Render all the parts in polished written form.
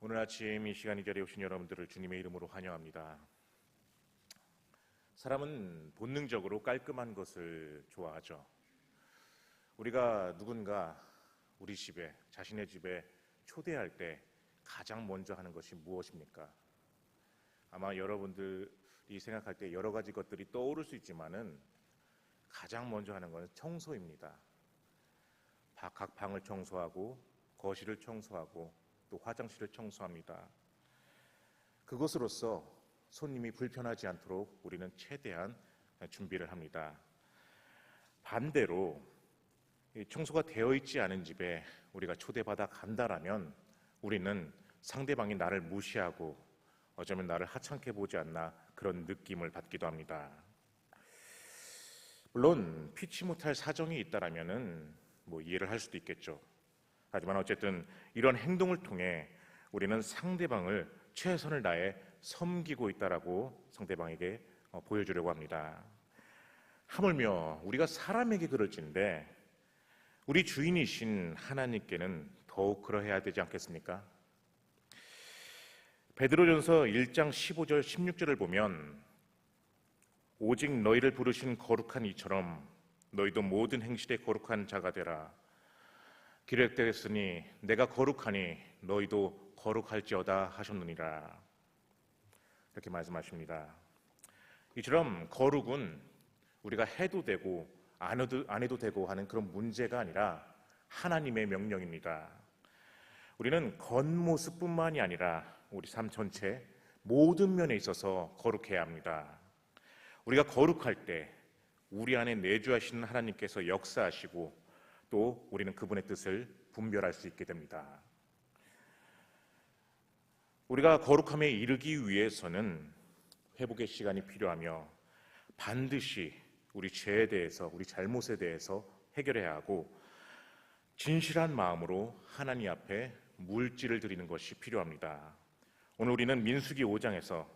오늘 아침 이 시간 이 자리에 오신 여러분들을 주님의 이름으로 환영합니다. 사람은 본능적으로 깔끔한 것을 좋아하죠. 우리가 누군가 우리 집에, 자신의 집에 초대할 때 가장 먼저 하는 것이 무엇입니까? 아마 여러분들이 생각할 때 여러 가지 것들이 떠오를 수 있지만은 가장 먼저 하는 것은 청소입니다. 각 방을 청소하고 거실을 청소하고 또 화장실을 청소합니다. 그것으로써 손님이 불편하지 않도록 우리는 최대한 준비를 합니다. 반대로 청소가 되어 있지 않은 집에 우리가 초대받아 간다라면 우리는 상대방이 나를 무시하고 어쩌면 나를 하찮게 보지 않나 그런 느낌을 받기도 합니다. 물론 피치 못할 사정이 있다라면은 이해를 할 수도 있겠죠. 하지만 어쨌든 이런 행동을 통해 우리는 상대방을 최선을 다해 섬기고 있다라고 상대방에게 보여주려고 합니다. 하물며 우리가 사람에게 그럴진데 우리 주인이신 하나님께는 더욱 그러해야 되지 않겠습니까? 베드로전서 1장 15절 16절을 보면 오직 너희를 부르신 거룩한 이처럼 너희도 모든 행실에 거룩한 자가 되라. 기록되었으니 내가 거룩하니 너희도 거룩할지어다 하셨느니라. 이렇게 말씀하십니다. 이처럼 거룩은 우리가 해도 되고 안 해도 되고 하는 그런 문제가 아니라 하나님의 명령입니다. 우리는 겉모습뿐만이 아니라 우리 삶 전체 모든 면에 있어서 거룩해야 합니다. 우리가 거룩할 때 우리 안에 내주하시는 하나님께서 역사하시고 또 우리는 그분의 뜻을 분별할 수 있게 됩니다. 우리가 거룩함에 이르기 위해서는 회복의 시간이 필요하며 반드시 우리 죄에 대해서, 우리 잘못에 대해서 해결해야 하고 진실한 마음으로 하나님 앞에 물질을 드리는 것이 필요합니다. 오늘 우리는 민수기 5장에서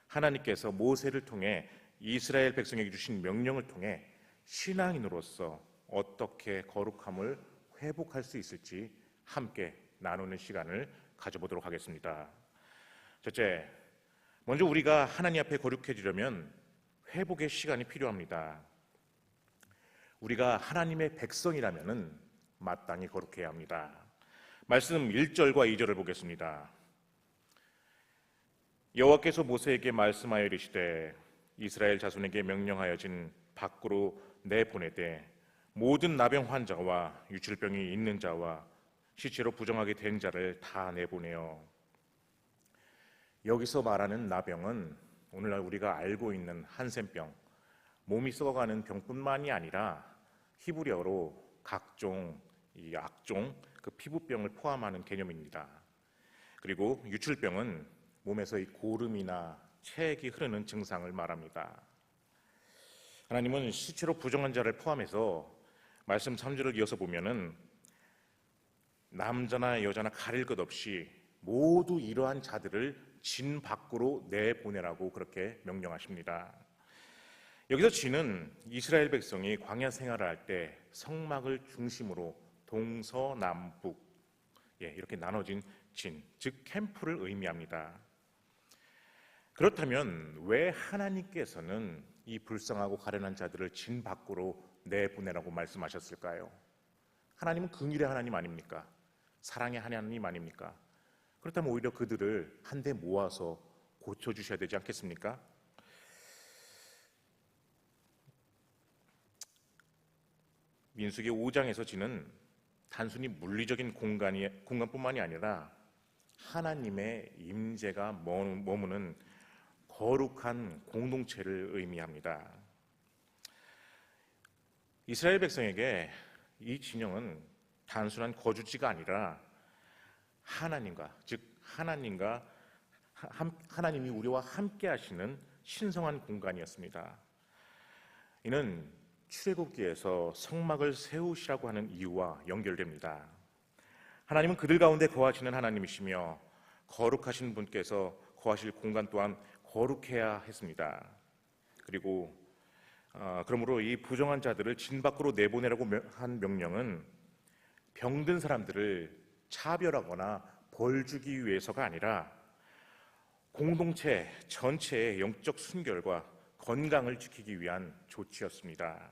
하나님께서 모세를 통해 이스라엘 백성에게 주신 명령을 통해 신앙인으로서 어떻게 거룩함을 회복할 수 있을지 함께 나누는 시간을 가져보도록 하겠습니다. 첫째, 먼저 우리가 하나님 앞에 거룩해지려면 회복의 시간이 필요합니다. 우리가 하나님의 백성이라면 마땅히 거룩해야 합니다. 말씀 1절과 2절을 보겠습니다. 여호와께서 모세에게 말씀하여 이르시되 이스라엘 자손에게 명령하여진 밖으로 내보내되 모든 나병 환자와 유출병이 있는 자와 시체로 부정하게 된 자를 다 내보내어. 여기서 말하는 나병은 오늘날 우리가 알고 있는 한센병, 몸이 썩어가는 병뿐만이 아니라 히브리어로 각종 이 악종, 그 피부병을 포함하는 개념입니다. 그리고 유출병은 몸에서 이 고름이나 체액이 흐르는 증상을 말합니다. 하나님은 시체로 부정한 자를 포함해서 말씀 3절을 이어서 보면은 남자나 여자나 가릴 것 없이 모두 이러한 자들을 진 밖으로 내보내라고 그렇게 명령하십니다. 여기서 진은 이스라엘 백성이 광야 생활을 할 때 성막을 중심으로 동서남북 이렇게 나눠진 진, 즉 캠프를 의미합니다. 그렇다면 왜 하나님께서는 이 불쌍하고 가련한 자들을 진 밖으로 내보내라고 말씀하셨을까요? 하나님은 긍휼의 하나님 아닙니까? 사랑의 하나님 아닙니까? 그렇다면 오히려 그들을 한데 모아서 고쳐주셔야 되지 않겠습니까? 민수기 5장에서 지는 단순히 물리적인 공간뿐만이 아니라 하나님의 임재가 머무는 거룩한 공동체를 의미합니다. 이스라엘 백성에게 이 진영은 단순한 거주지가 아니라 하나님과, 즉 하나님이 우리와 함께 하시는 신성한 공간이었습니다. 이는 출애굽기에서 성막을 세우시라고 하는 이유와 연결됩니다. 하나님은 그들 가운데 거하시는 하나님이시며 거룩하신 분께서 거하실 공간 또한 거룩해야 했습니다. 그리고 그러므로 이 부정한 자들을 진 밖으로 내보내라고 한 명령은 병든 사람들을 차별하거나 벌 주기 위해서가 아니라 공동체 전체의 영적 순결과 건강을 지키기 위한 조치였습니다.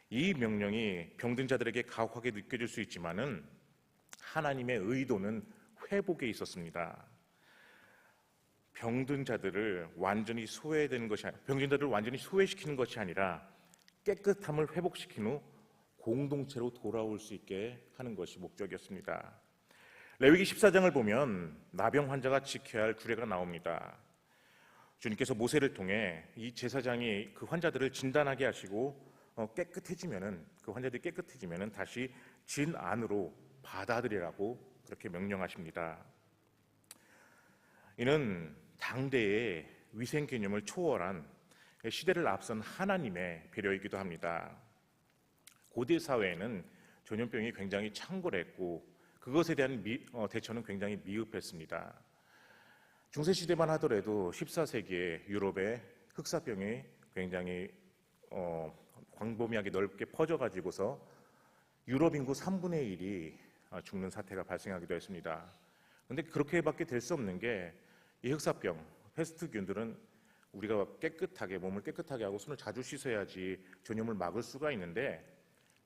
이 명령이 병든 자들에게 가혹하게 느껴질 수 있지만은 하나님의 의도는 회복에 있었습니다. 병든 자들을 완전히 소외시키는 것이 아니라 깨끗함을 회복시킨 후 공동체로 돌아올 수 있게 하는 것이 목적이었습니다. 레위기 14장을 보면 나병 환자가 지켜야 할 규례가 나옵니다. 주님께서 모세를 통해 이 제사장이 그 환자들을 진단하게 하시고 그 환자들이 깨끗해지면은 다시 진 안으로 받아들이라고 그렇게 명령하십니다. 이는 당대의 위생 개념을 초월한 시대를 앞선 하나님의 배려이기도 합니다. 고대 사회에는 전염병이 굉장히 창궐했고 그것에 대한 대처는 굉장히 미흡했습니다. 중세시대만 하더라도 14세기에 유럽에 흑사병이 굉장히 광범위하게 넓게 퍼져가지고서 유럽 인구 3분의 1이 죽는 사태가 발생하기도 했습니다. 그런데 그렇게밖에 될 수 없는 게 이 흑사병, 패스트균들은 우리가 몸을 깨끗하게 하고 손을 자주 씻어야지 전염을 막을 수가 있는데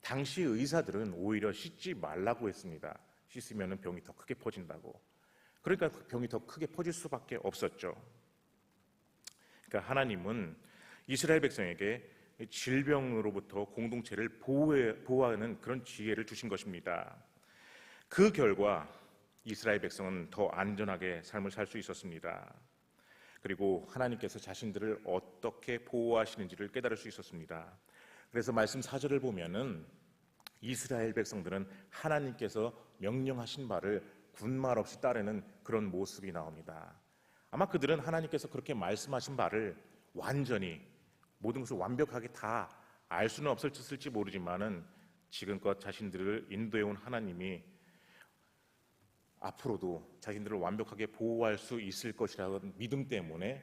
당시 의사들은 오히려 씻지 말라고 했습니다. 씻으면 병이 더 크게 퍼진다고. 그러니까 그 병이 더 크게 퍼질 수밖에 없었죠. 그러니까 하나님은 이스라엘 백성에게 질병으로부터 공동체를 보호하는 그런 지혜를 주신 것입니다. 그 결과 이스라엘 백성은 더 안전하게 삶을 살 수 있었습니다. 그리고 하나님께서 자신들을 어떻게 보호하시는지를 깨달을 수 있었습니다. 그래서 말씀 4절을 보면은 이스라엘 백성들은 하나님께서 명령하신 바를 군말 없이 따르는 그런 모습이 나옵니다. 아마 그들은 하나님께서 그렇게 말씀하신 바를 완전히 모든 것을 완벽하게 다 알 수는 없을지 모르지만은 지금껏 자신들을 인도해온 하나님이 앞으로도 자신들을 완벽하게 보호할 수 있을 것이라는 믿음 때문에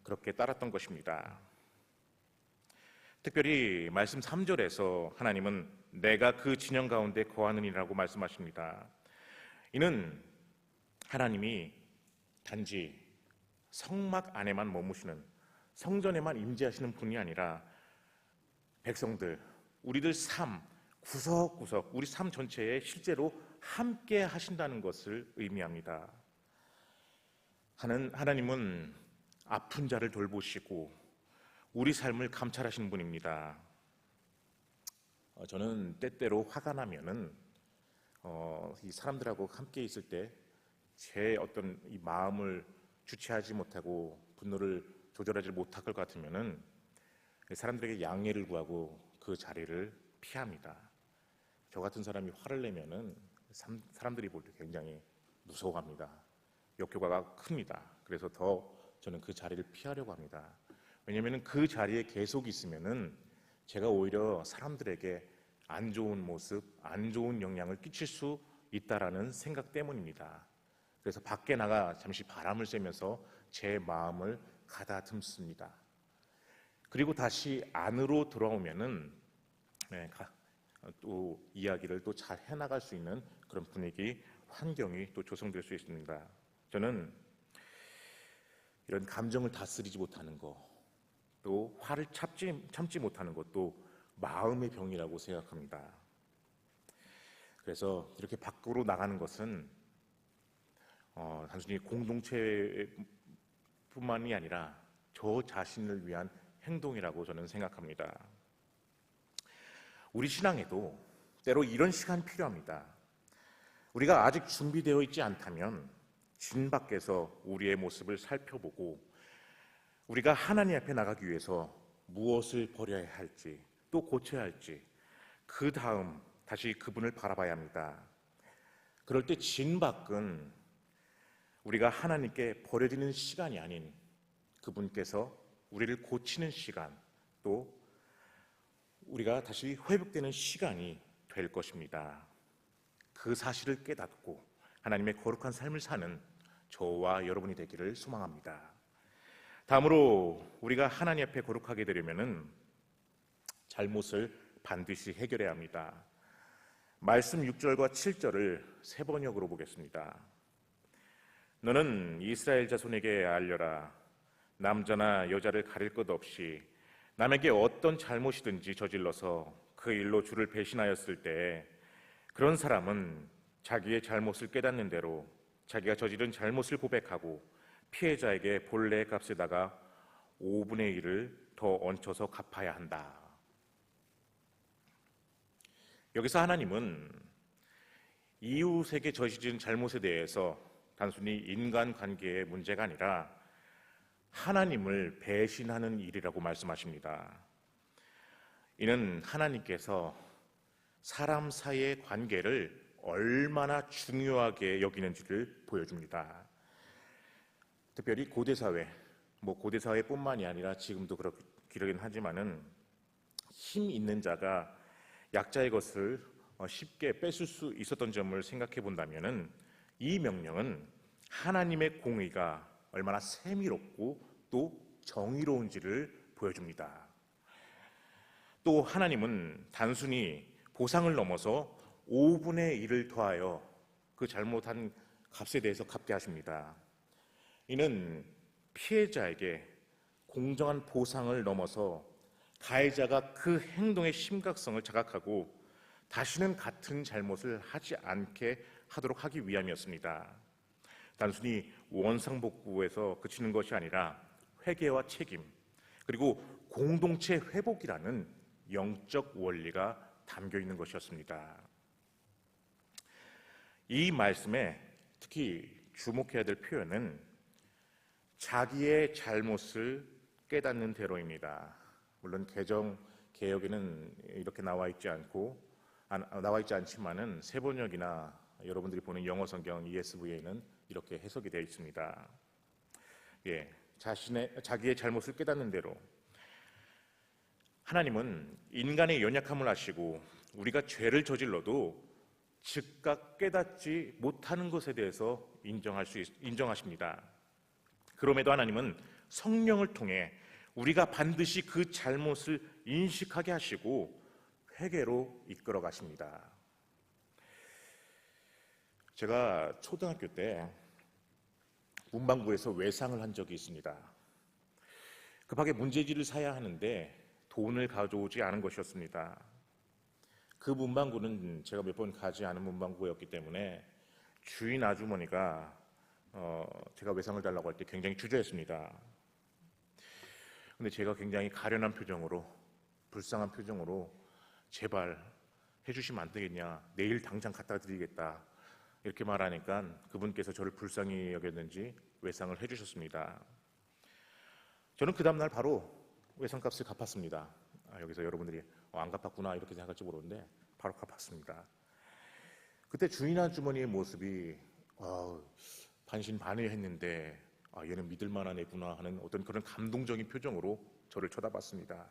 그렇게 따랐던 것입니다. 특별히 말씀 3절에서 하나님은 내가 그 진영 가운데 거하느니라고 말씀하십니다. 이는 하나님이 단지 성막 안에만 머무시는, 성전에만 임재하시는 분이 아니라 백성들, 우리들 삶 구석구석, 우리 삶 전체에 실제로 함께 하신다는 것을 의미합니다. 하나님은 아픈 자를 돌보시고 우리 삶을 감찰하시는 분입니다. 저는 때때로 화가 나면은 이 사람들하고 함께 있을 때 제 어떤 이 마음을 주체하지 못하고 분노를 조절하지 못할 것 같으면은 사람들에게 양해를 구하고 그 자리를 피합니다. 저 같은 사람이 화를 내면은 사람들이 볼 때 굉장히 무서워합니다. 역효과가 큽니다. 그래서 더 저는 그 자리를 피하려고 합니다. 왜냐하면 그 자리에 계속 있으면은 제가 오히려 사람들에게 안 좋은 모습, 안 좋은 영향을 끼칠 수 있다라는 생각 때문입니다. 그래서 밖에 나가 잠시 바람을 쐬면서 제 마음을 가다듬습니다. 그리고 다시 안으로 돌아오면은 또 이야기를 또 잘 해나갈 수 있는 그런 분위기, 환경이 또 조성될 수 있습니다. 저는 이런 감정을 다스리지 못하는 것, 또 화를 참지 못하는 것도 마음의 병이라고 생각합니다. 그래서 이렇게 밖으로 나가는 것은 단순히 공동체뿐만이 아니라 저 자신을 위한 행동이라고 저는 생각합니다. 우리 신앙에도 때로 이런 시간이 필요합니다. 우리가 아직 준비되어 있지 않다면 진 밖에서 우리의 모습을 살펴보고 우리가 하나님 앞에 나가기 위해서 무엇을 버려야 할지 또 고쳐야 할지 그 다음 다시 그분을 바라봐야 합니다. 그럴 때 진 밖은 우리가 하나님께 버려지는 시간이 아닌 그분께서 우리를 고치는 시간, 또 우리가 다시 회복되는 시간이 될 것입니다. 그 사실을 깨닫고 하나님의 거룩한 삶을 사는 저와 여러분이 되기를 소망합니다. 다음으로 우리가 하나님 앞에 거룩하게 되려면은 잘못을 반드시 해결해야 합니다. 말씀 6절과 7절을 세 번역으로 보겠습니다. 너는 이스라엘 자손에게 알려라. 남자나 여자를 가릴 것 없이 남에게 어떤 잘못이든지 저질러서 그 일로 주를 배신하였을 때 그런 사람은 자기의 잘못을 깨닫는 대로 자기가 저지른 잘못을 고백하고 피해자에게 본래의 값에다가 5분의 1을 더 얹혀서 갚아야 한다. 여기서 하나님은 이웃에게 저지른 잘못에 대해서 단순히 인간관계의 문제가 아니라 하나님을 배신하는 일이라고 말씀하십니다. 이는 하나님께서 사람 사이의 관계를 얼마나 중요하게 여기는지를 보여줍니다. 특별히 고대사회, 고대사회뿐만이 아니라 지금도 그러긴 하지만은 힘 있는 자가 약자의 것을 쉽게 뺏을 수 있었던 점을 생각해 본다면은 이 명령은 하나님의 공의가 얼마나 세밀없고 또 정의로운지를 보여줍니다. 또 하나님은 단순히 보상을 넘어서 5분의 1을 더하여 그 잘못한 값에 대해서 갚게 하십니다. 이는 피해자에게 공정한 보상을 넘어서 가해자가 그 행동의 심각성을 자각하고 다시는 같은 잘못을 하지 않게 하도록 하기 위함이었습니다. 단순히 원상복구에서 그치는 것이 아니라 회개와 책임, 그리고 공동체 회복이라는 영적 원리가 담겨 있는 것이었습니다. 이 말씀에 특히 주목해야 될 표현은 자기의 잘못을 깨닫는 대로입니다. 물론 개역에는 이렇게 나와 있지 않지만은 세 번역이나 여러분들이 보는 영어 성경 ESV에는 이렇게 해석이 되어 있습니다. 자기의 잘못을 깨닫는 대로. 하나님은 인간의 연약함을 아시고 우리가 죄를 저질러도 즉각 깨닫지 못하는 것에 대해서 인정하십니다. 그럼에도 하나님은 성령을 통해 우리가 반드시 그 잘못을 인식하게 하시고 회개로 이끌어 가십니다. 제가 초등학교 때 문방구에서 외상을 한 적이 있습니다. 급하게 문제지를 사야 하는데 돈을 가져오지 않은 것이었습니다. 그 문방구는 제가 몇 번 가지 않은 문방구였기 때문에 주인 아주머니가 제가 외상을 달라고 할 때 굉장히 주저했습니다. 근데 제가 굉장히 가련한 표정으로, 불쌍한 표정으로 제발 해주시면 안 되겠냐, 내일 당장 갖다 드리겠다 이렇게 말하니까 그분께서 저를 불쌍히 여겼는지 외상을 해주셨습니다. 저는 그 다음날 바로 외상값을 갚았습니다. 여기서 여러분들이 안 갚았구나 이렇게 생각할지 모르는데 바로 갚았습니다. 그때 주인 아주머니의 모습이 반신반의했는데 얘는 믿을 만한 애구나 하는 어떤 그런 감동적인 표정으로 저를 쳐다봤습니다.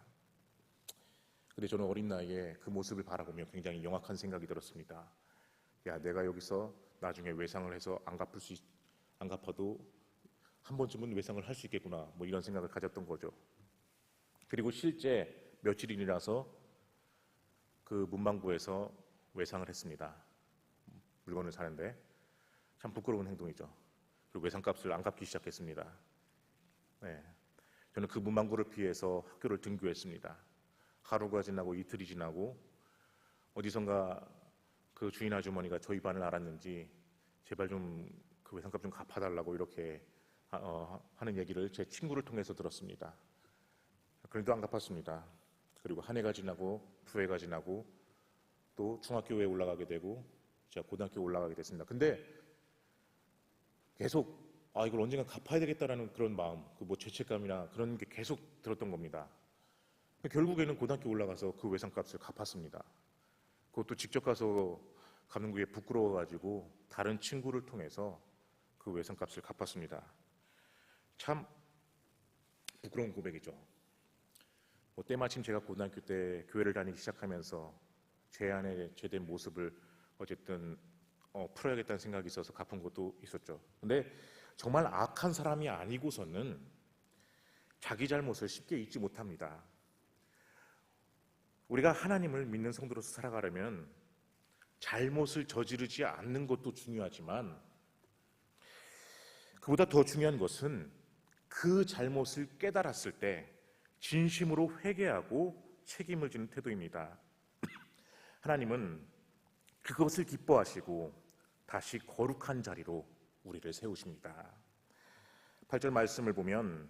근데 저는 어린 나이에 그 모습을 바라보며 굉장히 영악한 생각이 들었습니다. 내가 여기서 나중에 외상을 해서 안 갚아도 한 번쯤은 외상을 할 수 있겠구나 이런 생각을 가졌던 거죠. 그리고 실제 며칠이 지나서 그 문방구에서 외상을 했습니다. 물건을 사는데 참 부끄러운 행동이죠. 그리고 외상값을 안 갚기 시작했습니다. 저는 그 문방구를 피해서 학교를 등교했습니다. 하루가 지나고 이틀이 지나고 어디선가 그 주인 아주머니가 저희 반을 알았는지 제발 좀 그 외상값 좀 갚아달라고 이렇게 하는 얘기를 제 친구를 통해서 들었습니다. 그래도 안 갚았습니다. 그리고 한 해가 지나고 두 해가 지나고 또 중학교에 올라가게 되고 제가 고등학교에 올라가게 됐습니다. 근데 계속 이걸 언젠가 갚아야 되겠다라는 그런 마음, 죄책감이나 그런 게 계속 들었던 겁니다. 결국에는 고등학교 올라가서 그 외상값을 갚았습니다. 그것도 직접 가서 갚는 게 부끄러워가지고 다른 친구를 통해서 그 외상값을 갚았습니다. 참 부끄러운 고백이죠. 때마침 제가 고등학교 때 교회를 다니기 시작하면서 제 안에 죄된 모습을 어쨌든 풀어야겠다는 생각이 있어서 갚은 것도 있었죠. 근데 정말 악한 사람이 아니고서는 자기 잘못을 쉽게 잊지 못합니다. 우리가 하나님을 믿는 성도로서 살아가려면 잘못을 저지르지 않는 것도 중요하지만 그보다 더 중요한 것은 그 잘못을 깨달았을 때 진심으로 회개하고 책임을 지는 태도입니다. 하나님은 그것을 기뻐하시고 다시 거룩한 자리로 우리를 세우십니다. 8절 말씀을 보면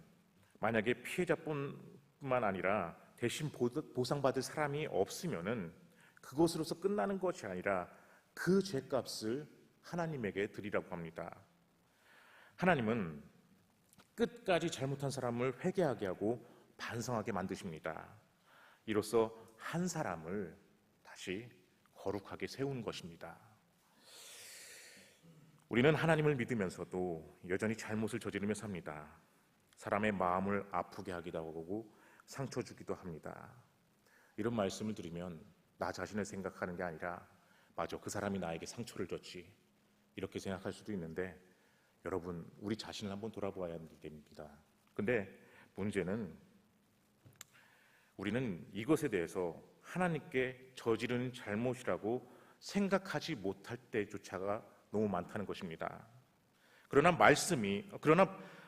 만약에 피해자뿐만 아니라 대신 보상받을 사람이 없으면은 그것으로서 끝나는 것이 아니라 그 죄값을 하나님에게 드리라고 합니다. 하나님은 끝까지 잘못한 사람을 회개하게 하고 반성하게 만드십니다. 이로써 한 사람을 다시 거룩하게 세우는 것입니다. 우리는 하나님을 믿으면서도 여전히 잘못을 저지르며 삽니다. 사람의 마음을 아프게 하기도 하고 상처 주기도 합니다. 이런 말씀을 들으면 나 자신을 생각하는 게 아니라 맞아, 그 사람이 나에게 상처를 줬지, 이렇게 생각할 수도 있는데 여러분, 우리 자신을 한번 돌아보아야 됩니다. 근데 문제는 우리는 이것에 대해서 하나님께 저지른 잘못이라고 생각하지 못할 때조차가 너무 많다는 것입니다. 그러나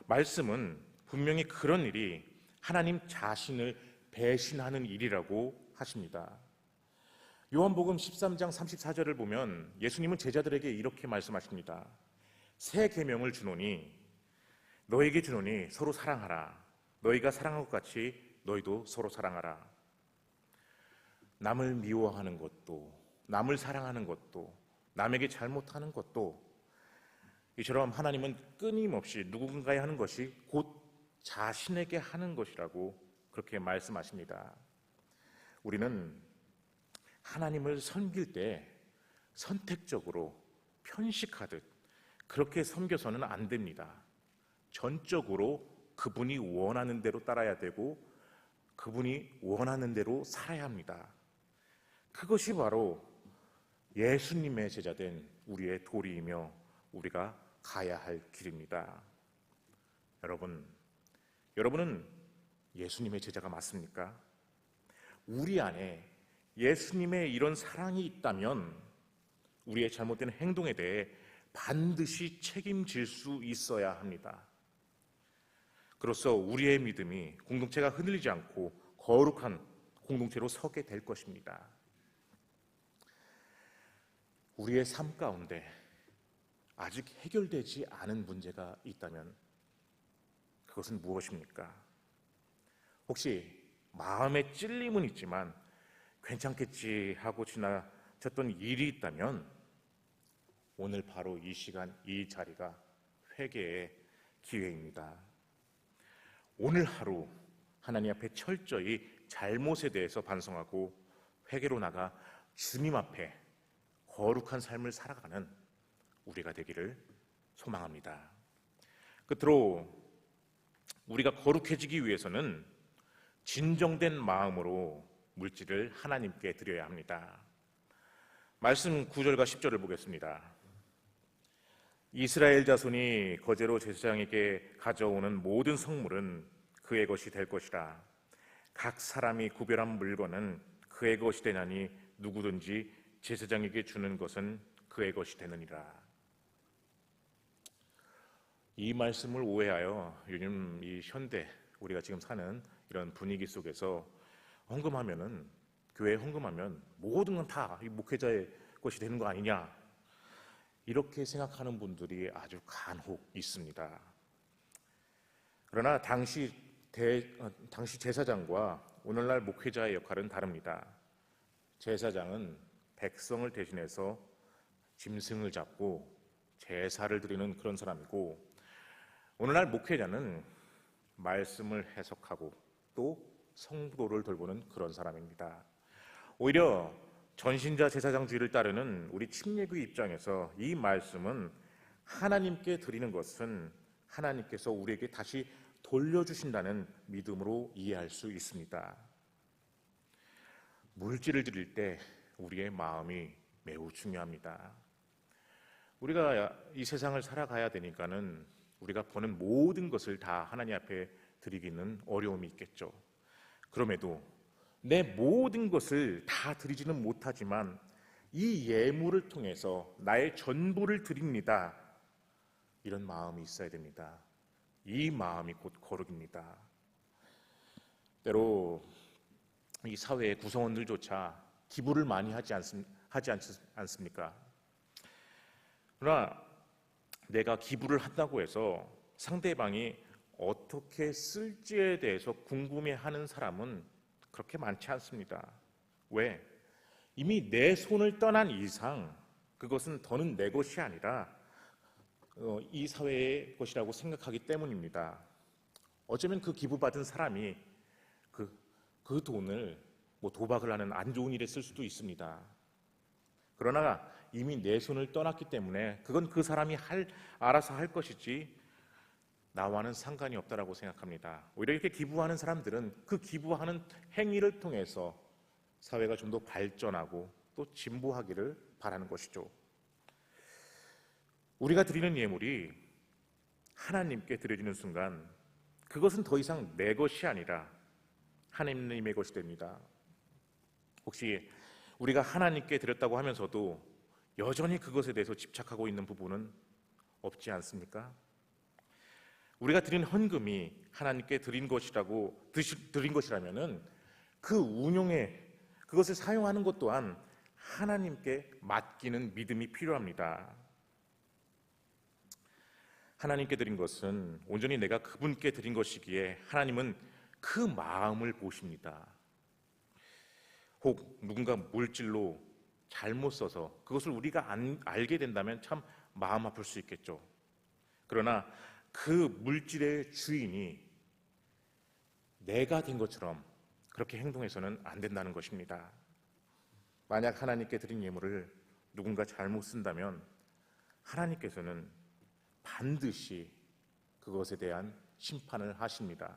말씀은 분명히 그런 일이 하나님 자신을 배신하는 일이라고 하십니다. 요한복음 13장 34절을 보면 예수님은 제자들에게 이렇게 말씀하십니다. 새 계명을 너에게 주노니 서로 사랑하라. 너희가 사랑한 것 같이 너희도 서로 사랑하라. 남을 미워하는 것도, 남을 사랑하는 것도, 남에게 잘못하는 것도 이처럼 하나님은 끊임없이 누군가에 하는 것이 곧 자신에게 하는 것이라고 그렇게 말씀하십니다. 우리는 하나님을 섬길 때 선택적으로 편식하듯 그렇게 섬겨서는 안 됩니다. 전적으로 그분이 원하는 대로 따라야 되고 그분이 원하는 대로 살아야 합니다. 그것이 바로 예수님의 제자된 우리의 도리이며 우리가 가야 할 길입니다. 여러분은 예수님의 제자가 맞습니까? 우리 안에 예수님의 이런 사랑이 있다면 우리의 잘못된 행동에 대해 반드시 책임질 수 있어야 합니다. 그로써 우리의 믿음이 공동체가 흔들리지 않고 거룩한 공동체로 서게 될 것입니다. 우리의 삶 가운데 아직 해결되지 않은 문제가 있다면 그것은 무엇입니까? 혹시 마음에 찔림은 있지만 괜찮겠지 하고 지나쳤던 일이 있다면 오늘 바로 이 시간, 이 자리가 회개의 기회입니다. 오늘 하루 하나님 앞에 철저히 잘못에 대해서 반성하고 회개로 나가 주님 앞에 거룩한 삶을 살아가는 우리가 되기를 소망합니다. 끝으로 우리가 거룩해지기 위해서는 진정된 마음으로 물질을 하나님께 드려야 합니다. 말씀 9절과 10절을 보겠습니다. 이스라엘 자손이 거제로 제사장에게 가져오는 모든 성물은 그의 것이 될 것이라. 각 사람이 구별한 물건은 그의 것이 되나니 누구든지 제사장에게 주는 것은 그의 것이 되느니라. 이 말씀을 오해하여 요즘 이 현대 우리가 지금 사는 이런 분위기 속에서 교회에 헌금하면 모든 건 다 목회자의 것이 되는 거 아니냐, 이렇게 생각하는 분들이 아주 간혹 있습니다. 그러나 당시 제사장과 오늘날 목회자의 역할은 다릅니다. 제사장은 백성을 대신해서 짐승을 잡고 제사를 드리는 그런 사람이고, 오늘날 목회자는 말씀을 해석하고 또 성도를 돌보는 그런 사람입니다. 오히려 전신자 제사장주의를 따르는 우리 침례교 입장에서 이 말씀은 하나님께 드리는 것은 하나님께서 우리에게 다시 돌려주신다는 믿음으로 이해할 수 있습니다. 물질을 드릴 때 우리의 마음이 매우 중요합니다. 우리가 이 세상을 살아가야 되니까는 우리가 버는 모든 것을 다 하나님 앞에 드리기는 어려움이 있겠죠. 그럼에도 내 모든 것을 다 드리지는 못하지만 이 예물을 통해서 나의 전부를 드립니다. 이런 마음이 있어야 됩니다. 이 마음이 곧 거룩입니다. 때로 이 사회의 구성원들조차 기부를 많이 하지 않습니까? 그러나 내가 기부를 한다고 해서 상대방이 어떻게 쓸지에 대해서 궁금해하는 사람은 그렇게 많지 않습니다. 왜? 이미 내 손을 떠난 이상 그것은 더는 내 것이 아니라 이 사회의 것이라고 생각하기 때문입니다. 어쩌면 그 기부받은 사람이 그 돈을 도박을 하는 안 좋은 일에 쓸 수도 있습니다. 그러나 이미 내 손을 떠났기 때문에 그건 그 사람이 알아서 할 것이지 나와는 상관이 없다라고 생각합니다. 오히려 이렇게 기부하는 사람들은 그 기부하는 행위를 통해서 사회가 좀 더 발전하고 또 진보하기를 바라는 것이죠. 우리가 드리는 예물이 하나님께 드려지는 순간 그것은 더 이상 내 것이 아니라 하나님의 것이 됩니다. 혹시 우리가 하나님께 드렸다고 하면서도 여전히 그것에 대해서 집착하고 있는 부분은 없지 않습니까? 우리가 드린 헌금이 하나님께 드린 것이라면은 그 운용에 그것을 사용하는 것 또한 하나님께 맡기는 믿음이 필요합니다. 하나님께 드린 것은 온전히 내가 그분께 드린 것이기에 하나님은 그 마음을 보십니다. 혹 누군가 물질로 잘못 써서 그것을 우리가 알게 된다면 참 마음 아플 수 있겠죠. 그러나 그 물질의 주인이 내가 된 것처럼 그렇게 행동해서는 안 된다는 것입니다. 만약 하나님께 드린 예물을 누군가 잘못 쓴다면 하나님께서는 반드시 그것에 대한 심판을 하십니다.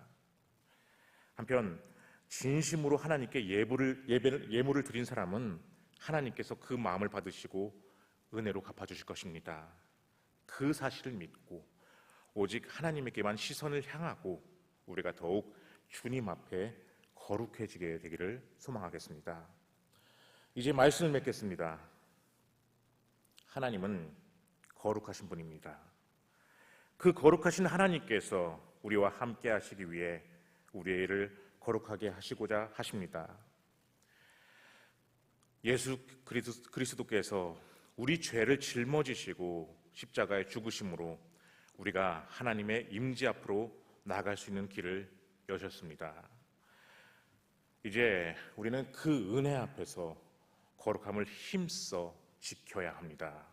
한편 진심으로 하나님께 예물을 드린 사람은 하나님께서 그 마음을 받으시고 은혜로 갚아주실 것입니다. 그 사실을 믿고 오직 하나님에게만 시선을 향하고 우리가 더욱 주님 앞에 거룩해지게 되기를 소망하겠습니다. 이제 말씀을 맺겠습니다. 하나님은 거룩하신 분입니다. 그 거룩하신 하나님께서 우리와 함께 하시기 위해 우리를 거룩하게 하시고자 하십니다. 예수 그리스도께서 우리 죄를 짊어지시고 십자가에 죽으심으로 우리가 하나님의 임재 앞으로 나아갈 수 있는 길을 여셨습니다. 이제 우리는 그 은혜 앞에서 거룩함을 힘써 지켜야 합니다.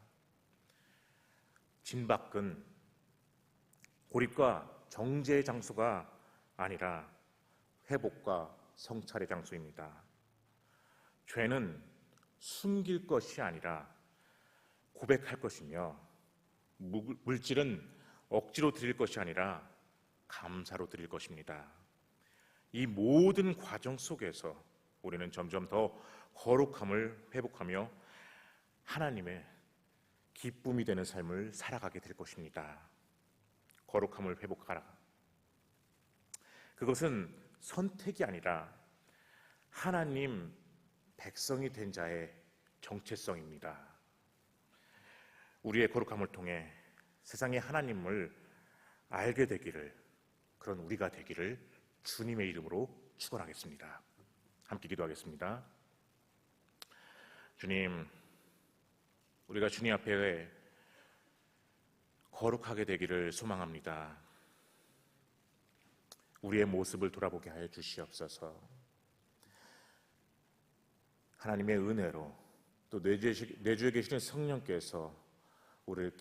진박은 고립과 정죄의 장소가 아니라 회복과 성찰의 장소입니다. 죄는 숨길 것이 아니라 고백할 것이며 물질은 억지로 드릴 것이 아니라 감사로 드릴 것입니다. 이 모든 과정 속에서 우리는 점점 더 거룩함을 회복하며 하나님의 기쁨이 되는 삶을 살아가게 될 것입니다. 거룩함을 회복하라. 그것은 선택이 아니라 하나님 백성이 된 자의 정체성입니다. 우리의 거룩함을 통해 세상의 하나님을 알게 되기를, 그런 우리가 되기를 주님의 이름으로 축원하겠습니다. 함께 기도하겠습니다. 주님, 우리가 주님 앞에 거룩하게 되기를 소망합니다. 우리의 모습을 돌아보게 하여 주시옵소서. 하나님의 은혜로 또 내주에 계시는 성령께서 우리를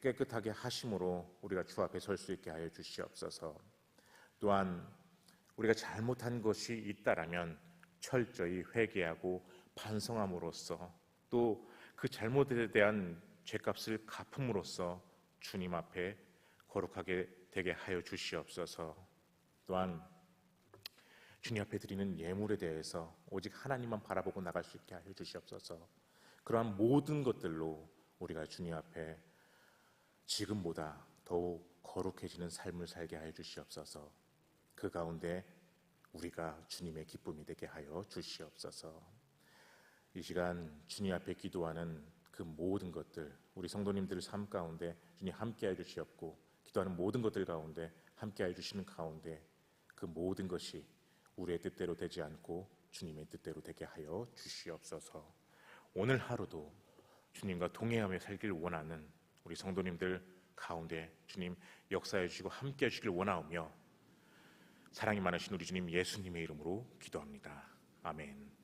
깨끗하게 하심으로 우리가 주 앞에 설 수 있게 하여 주시옵소서. 또한 우리가 잘못한 것이 있다라면 철저히 회개하고 반성함으로써 또 그 잘못에 대한 죄값을 갚음으로써 주님 앞에 거룩하게 되게 하여 주시옵소서. 또한 주님 앞에 드리는 예물에 대해서 오직 하나님만 바라보고 나갈 수 있게 하여 주시옵소서. 그러한 모든 것들로 우리가 주님 앞에 지금보다 더욱 거룩해지는 삶을 살게 하여 주시옵소서. 그 가운데 우리가 주님의 기쁨이 되게 하여 주시옵소서. 이 시간 주님 앞에 기도하는 그 모든 것들, 우리 성도님들 삶 가운데 주님 함께해 주시옵고, 기도하는 모든 것들 가운데 함께해 주시는 가운데 그 모든 것이 우리의 뜻대로 되지 않고 주님의 뜻대로 되게 하여 주시옵소서. 오늘 하루도 주님과 동행하며 살길 원하는 우리 성도님들 가운데 주님 역사해 주시고 함께해 주시길 원하오며, 사랑이 많으신 우리 주님 예수님의 이름으로 기도합니다. 아멘.